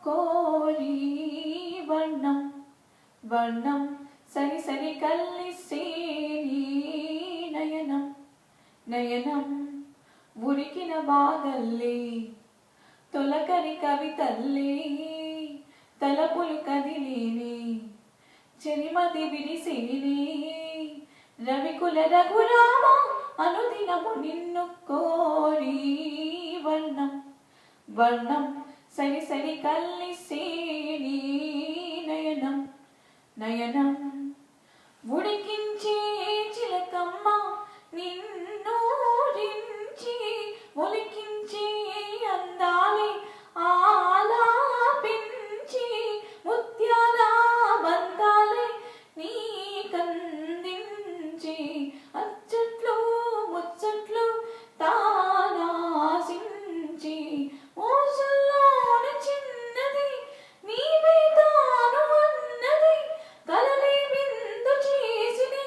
కోరి వర్ణం వర్ణం సరి సరి కల్లిసే నయనం నయనం ఉరికిన బాగల్లే తొలకరి కవితల్లే తలపులు కదిలేనే చెలిమతి విరిసేనే రవికుల రఘురామ అనుదినము నిన్ను కోరి వర్ణం వర్ణం సరి సరి కల్లిసే నయనం నయనం ఉడికించే చిలకమ్మ నిన్నూరించి ఒలికించే అందాలే ఆలాపించి ముత్యాల బంధాలే నీకందించి అచ్చట్లు ముచ్చట్లు తానాసించి మోసల్లోన చిన్నది నీవే తాను అన్నది కలలే విందు చేసిని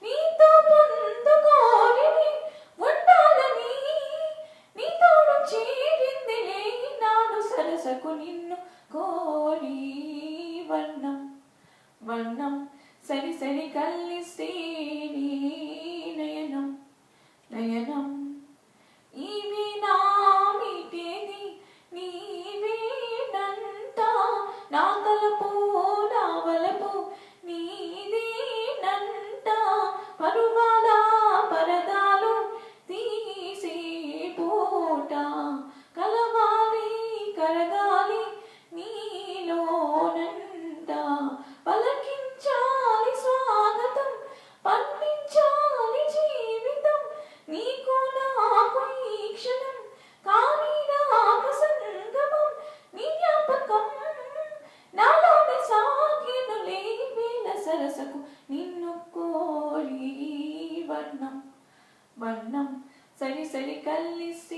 నీతో పొందుకోరిని ఉండాలని నీతోడు చేరిందిలే నాడు సరసకు నిన్ను కోరి వర్ణం వర్ణం సరి సరి కల్లిసే నయనం నయనం ఈవి నామిటేది నీవేనంట నా తలపు నా వలపు నీదేనంట పరువాల పరదాలు తీసే పూట కలవాలి కరగాలి నీలోనంట పలకించాలి స్వాగతం పండించాలి జీవితం నీకు నాకు ఈ క్షణం కానీ నాకు సంగమం నీ జ్ఞాపకం నాలోని సాగినులే వేల సరసకు నిన్ను కోరి వర్ణం వర్ణం సరి సరి కల్లిసే